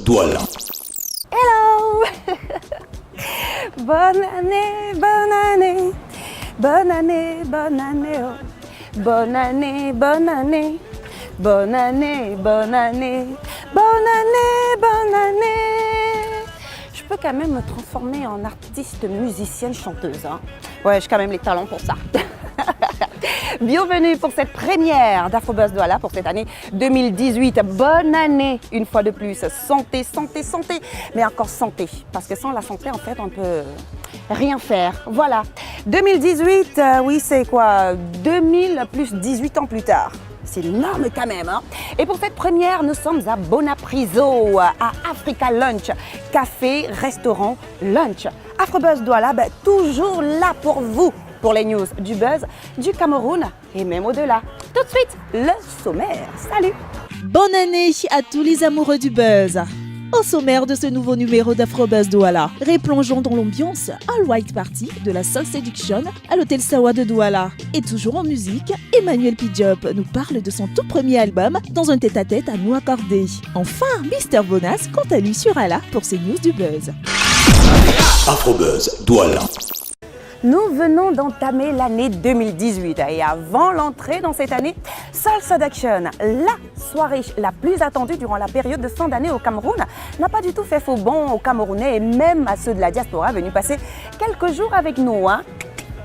Douala. Hello. Bonne année, bonne année. Bonne année, bonne année. Oh. Bonne année, bonne année. Bonne année, bonne année. Bonne année, bonne année. Je peux quand même me transformer en artiste, musicienne, chanteuse. Hein. Ouais, j'ai quand même les talents pour ça. Bienvenue pour cette première d'Afrobuzz Douala pour cette année 2018. Bonne année une fois de plus. Santé, santé, santé. Mais encore santé. Parce que sans la santé, en fait, on ne peut rien faire. Voilà. 2018, oui, c'est quoi 2000 plus 18 ans plus tard. C'est énorme quand même. Hein? Et pour cette première, nous sommes à Bonapriso, à Africa Lunch. Café, restaurant, lunch. Afrobuzz Douala, toujours là pour vous. Pour les news du buzz, du Cameroun et même au-delà. Tout de suite, le sommaire. Salut! Bonne année à tous les amoureux du buzz. Au sommaire de ce nouveau numéro d'Afrobuzz Douala, replongeons dans l'ambiance All White Party de la Soul Seduction à l'hôtel Sawa de Douala. Et toujours en musique, Emmanuel P. Diop nous parle de son tout premier album dans un tête-à-tête à nous accorder. Enfin, Mr Bonas, quant à lui, sera là pour ses news du buzz. Afrobuzz Douala. Nous venons d'entamer l'année 2018 et avant l'entrée dans cette année, Soul Seduction, la soirée la plus attendue durant la période de fin d'année au Cameroun, n'a pas du tout fait faux bond aux Camerounais et même à ceux de la diaspora venus passer quelques jours avec nous. Hein.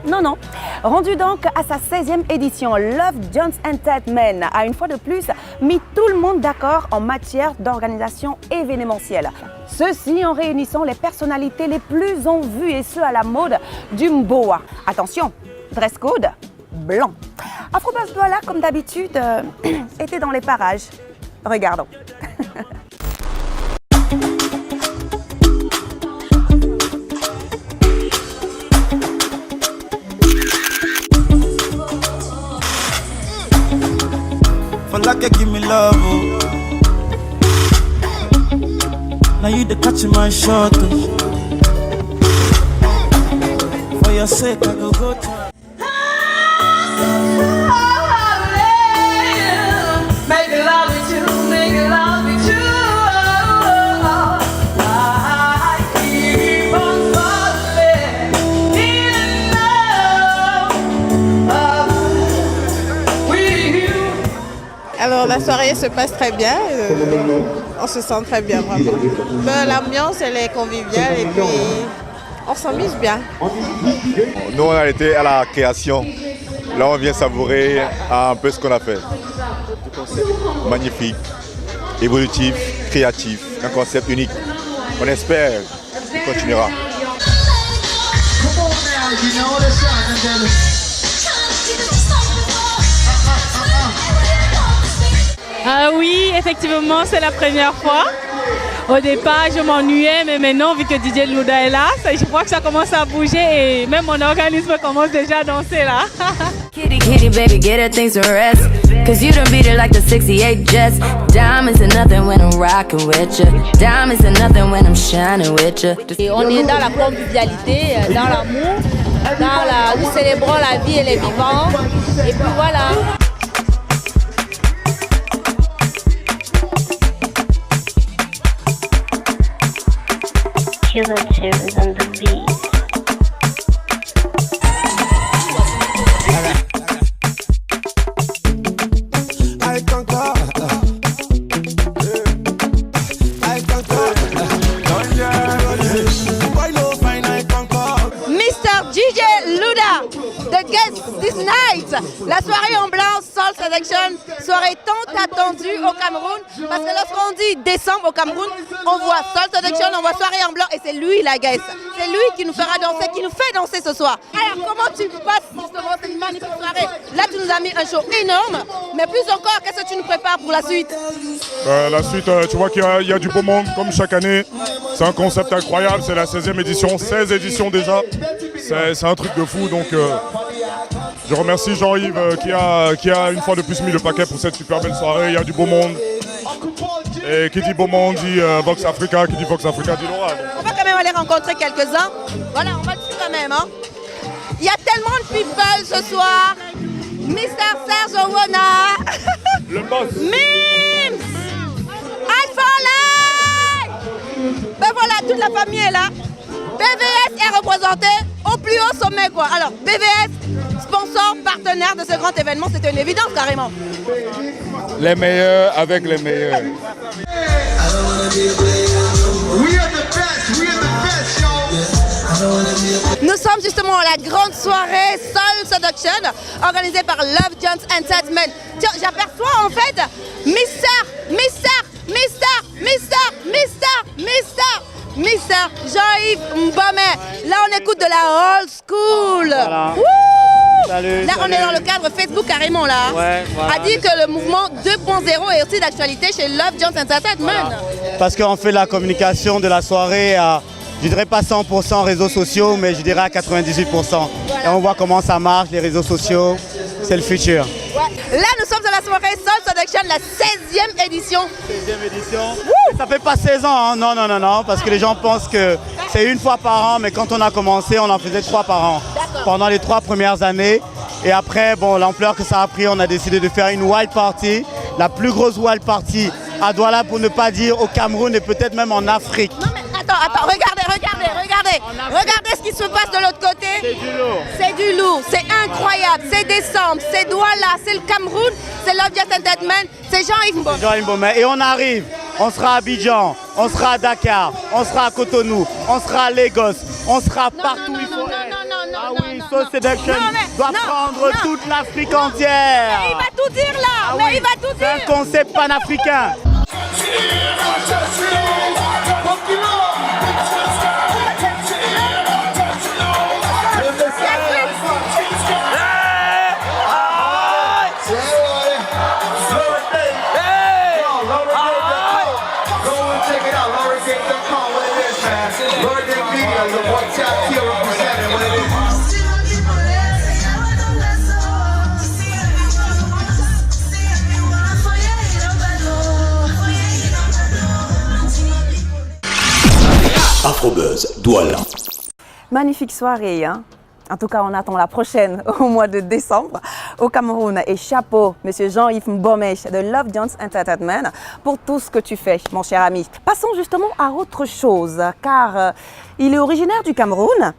Non. Rendu donc à sa 16e édition, Love Jones Entertainment a une fois de plus mis tout le monde d'accord en matière d'organisation événementielle. Ceci en réunissant les personnalités les plus en vue et ceux à la mode du Mboa. Attention, dress code blanc. Afrobuzz Douala, comme d'habitude, était dans les parages. Regardons. Like give me love, oh. Now you the catch my shot, oh. For your sake, I go to. Make love with you, make love with you. I keep on falling in love with you. Alors la soirée se passe très bien, on se sent très bien vraiment. L'ambiance elle est conviviale et puis on s'amuse bien. Nous on a été à la création, là on vient savourer un peu ce qu'on a fait. Magnifique, évolutif, créatif, un concept unique. On espère qu'il continuera. Oui, effectivement, c'est la première fois. Au départ, je m'ennuyais, mais maintenant, vu que DJ Louda est là, je crois que ça commence à bouger et même mon organisme commence déjà à danser là. Kitty, kitty, baby, get her things to rest. Cause you done beat it like the 68 Jets. Diamonds are nothing when I'm rocking with you. Diamonds are nothing when I'm shining with you. Et on est dans la convivialité, dans l'amour, nous célébrons la vie et les vivants. Et puis voilà. Killer tunes on the beat. Mr. DJ Louda, the guest this night. La soirée en blanc, Soul Seduction, soirée tant attendue au Cameroun. Parce que lorsqu'on dit décembre au Cameroun, on voit Soul Seduction, on voit soirée en blanc et c'est lui la guest. C'est lui qui nous fera danser, qui nous fait danser ce soir. Alors comment tu passes justement cette magnifique soirée? Là tu nous as mis un show énorme, mais plus encore, qu'est-ce que tu nous prépares pour la suite? La suite, tu vois qu'il y a du beau monde comme chaque année. C'est un concept incroyable, c'est la 16e édition, 16 éditions déjà. C'est un truc de fou, donc je remercie Jean-Yves qui a une fois de plus mis le paquet pour cette super belle soirée. Il y a du beau monde. Et qui dit beau monde dit Vox Africa, qui dit Vox Africa dit Laura. On va quand même aller rencontrer quelques-uns. Voilà, on va le suivre quand même. Hein. Il y a tellement de people ce soir. Mr. Serge Owona. Le boss. Mims. Alpha Live. Ben voilà, toute la famille est là. BVS est représenté au plus haut sommet quoi. Alors BVS, sponsor, partenaire de ce grand événement, c'était une évidence carrément. Les meilleurs avec les meilleurs. Nous sommes justement à la grande soirée Soul Seduction organisée par Love Jones Entertainment. Tiens, j'aperçois en fait Mister Jean-Yves Mbomey. Là on écoute de la old school. Voilà. Salut, là on est dans le cadre Facebook carrément là. Ouais, voilà. A dit que le mouvement 2.0 est aussi d'actualité chez Love Jones Entertainment. Voilà. Parce qu'on fait la communication de la soirée à, je dirais pas 100% réseaux sociaux, mais je dirais à 98%. Voilà. Et on voit comment ça marche, les réseaux sociaux, c'est le futur. Ouais. Là nous sommes à la soirée Soul Seduction, la 16e édition. 16e édition. Mais ça fait pas 16 ans, hein. Non, parce que les gens pensent que c'est une fois par an, mais quand on a commencé, on en faisait 3 par an. Pendant les 3 premières années. Et après, bon, l'ampleur que ça a pris, on a décidé de faire une wild party, la plus grosse wild party à Douala, pour ne pas dire au Cameroun et peut-être même en Afrique. Non mais attends, regardez ce qui se passe de l'autre côté. C'est du lourd. C'est du lourd, c'est incroyable, c'est décembre, c'est Douala, c'est le Cameroun, c'est Love Jones Entertainment, c'est Jean-Yves Mbomey. Jean-Yves Mbomey. Et on arrive, on sera à Abidjan, on sera à Dakar, on sera à Cotonou, on sera à Lagos, on sera partout où il faut être. Ah oui, Soul Seduction doit prendre toute l'Afrique entière. Mais il va tout dire là, Ah mais oui, il va tout dire. c'est un concept panafricain. Afrobuzz, Douala. Magnifique soirée, hein. En tout cas, on attend la prochaine au mois de décembre au Cameroun. Et chapeau, monsieur Jean-Yves Mbomey de Love Jones Entertainment, pour tout ce que tu fais, mon cher ami. Passons justement à autre chose, car il est originaire du Cameroun.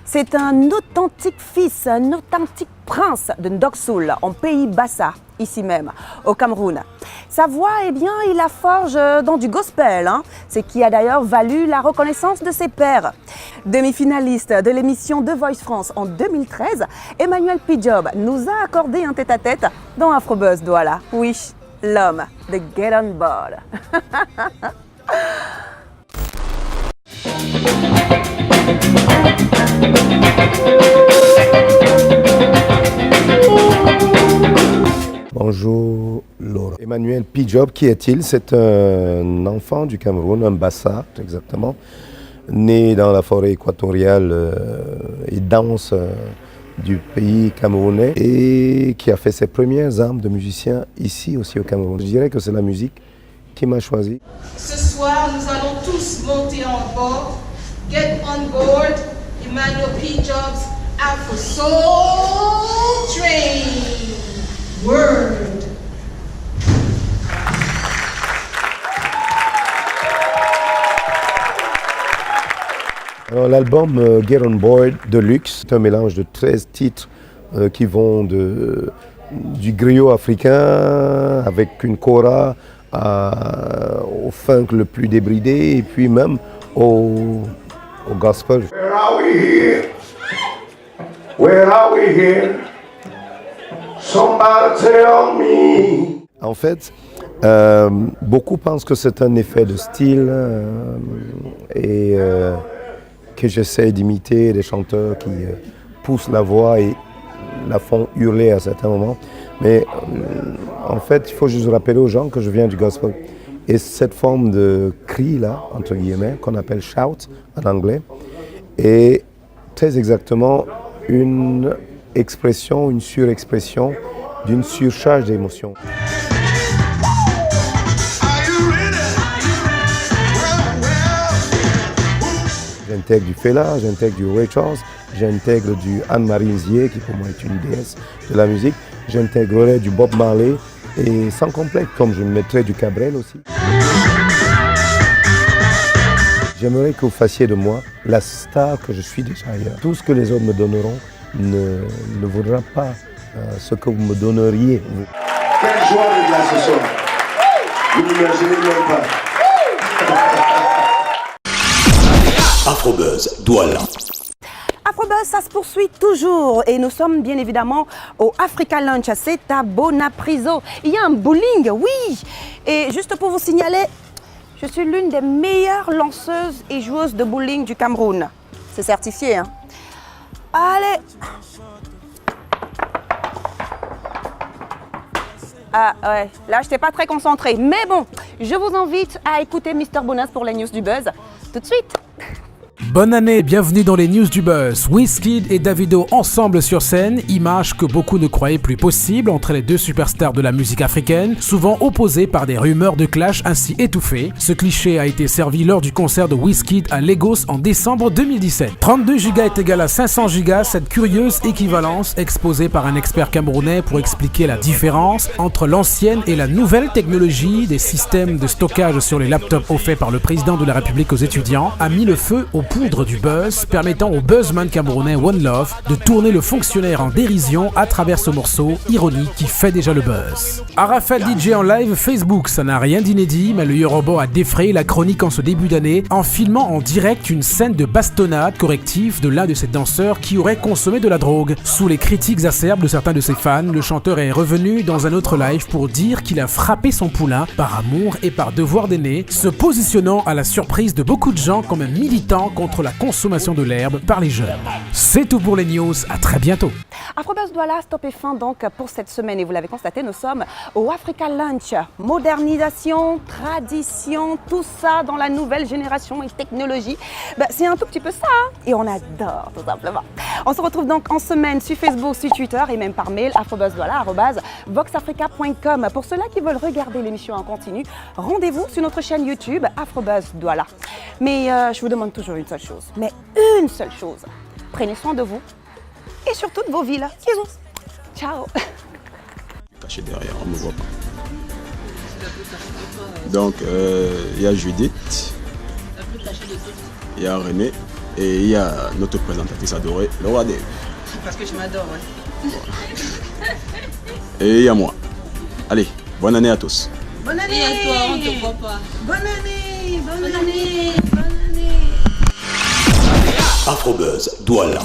C'est un authentique fils, un authentique prince de Ndoksoul, en pays Bassa, ici même, au Cameroun. Sa voix, eh bien, il la forge dans du gospel, hein. C'est qui a d'ailleurs valu la reconnaissance de ses pairs. Demi-finaliste de l'émission The Voice France en 2013, Emmanuel P-Job nous a accordé un tête-à-tête dans Afrobuzz Douala. Oui, l'homme de Get On Board. Bonjour Laura. Emmanuel P-Job, qui est-il? C'est un enfant du Cameroun, un Bassa exactement, né dans la forêt équatoriale et dense du pays camerounais et qui a fait ses premières armes de musicien ici aussi au Cameroun. Je dirais que c'est la musique qui m'a choisi. Ce soir, nous allons tous monter en bord. Get on board Emmanuel P-Job's Afro Soul Train. Word. Alors l'album Get On Board Deluxe, c'est un mélange de 13 titres qui vont du griot africain avec une kora au funk le plus débridé et puis même au gospel. Where are we here? Where are we here? Somebody tell me. En fait, beaucoup pensent que c'est un effet de style et que j'essaie d'imiter des chanteurs qui poussent la voix et la font hurler à certains moments. Mais en fait, il faut juste rappeler aux gens que je viens du gospel. Et cette forme de cri là, entre guillemets, qu'on appelle shout en anglais, est très exactement une expression, une surexpression d'une surcharge d'émotions. J'intègre du Fela, j'intègre du Ray Charles, j'intègre du Anne-Marie Nzié, qui pour moi est une déesse de la musique, j'intégrerai du Bob Marley et sans complexe, comme je mettrai du Cabrel aussi. J'aimerais que vous fassiez de moi la star que je suis déjà ailleurs. Tout ce que les autres me donneront ne vaudra pas ce que vous me donneriez. Vous. Quelle joie de glace ce soir. Vous n'imaginez même pas. Afrobuzz Douala. Afrobuzz, ça se poursuit toujours et nous sommes bien évidemment au Africa Lunch, c'est à Bonapriso. Il y a un bowling, oui. Et juste pour vous signaler, je suis l'une des meilleures lanceuses et joueuses de bowling du Cameroun. C'est certifié, hein. Allez. Ah ouais, là je n'étais pas très concentrée. Mais bon, je vous invite à écouter Mr Bonus pour les news du buzz. Tout de suite. Bonne année, bienvenue dans les news du buzz. Wizkid et Davido ensemble sur scène, image que beaucoup ne croyaient plus possible entre les deux superstars de la musique africaine, souvent opposés par des rumeurs de clash ainsi étouffées. Ce cliché a été servi lors du concert de Wizkid à Lagos en décembre 2017. 32 Go est égal à 500 Go, cette curieuse équivalence exposée par un expert camerounais pour expliquer la différence entre l'ancienne et la nouvelle technologie des systèmes de stockage sur les laptops offerts par le président de la République aux étudiants, a mis le feu aux poudre du buzz, permettant au buzzman camerounais One Love de tourner le fonctionnaire en dérision à travers ce morceau ironique qui fait déjà le buzz. Arafat DJ en live Facebook, ça n'a rien d'inédit, mais le Yoruba a défrayé la chronique en ce début d'année en filmant en direct une scène de bastonnade corrective de l'un de ses danseurs qui aurait consommé de la drogue. Sous les critiques acerbes de certains de ses fans, le chanteur est revenu dans un autre live pour dire qu'il a frappé son poulain par amour et par devoir d'aîné, se positionnant à la surprise de beaucoup de gens comme un militant contre la consommation de l'herbe par les jeunes. C'est tout pour les news, à très bientôt. Afrobuzz Douala, stop et fin donc pour cette semaine et vous l'avez constaté, nous sommes au Africa Lunch. Modernisation, tradition, tout ça dans la nouvelle génération et technologie. C'est un tout petit peu ça hein et on adore tout simplement. On se retrouve donc en semaine sur Facebook, sur Twitter et même par mail afrobuzzdouala@voxafrica.com. Pour ceux-là qui veulent regarder l'émission en continu, rendez-vous sur notre chaîne YouTube Afrobuzz Douala. Mais je vous demande toujours une seule chose, mais une seule chose. Prenez soin de vous et surtout de vos villes. Bisous. Ciao. Caché derrière, on ne me voit pas. Donc, il y a Judith, il y a René et il y a notre présentatrice adorée, Laura Dave. Parce que je m'adore, ouais. Et il y a moi. Allez, bonne année à tous. Bonne année à toi, on ne te voit pas. Bonne année, bonne année, bonne année. Afrobuzz Douala.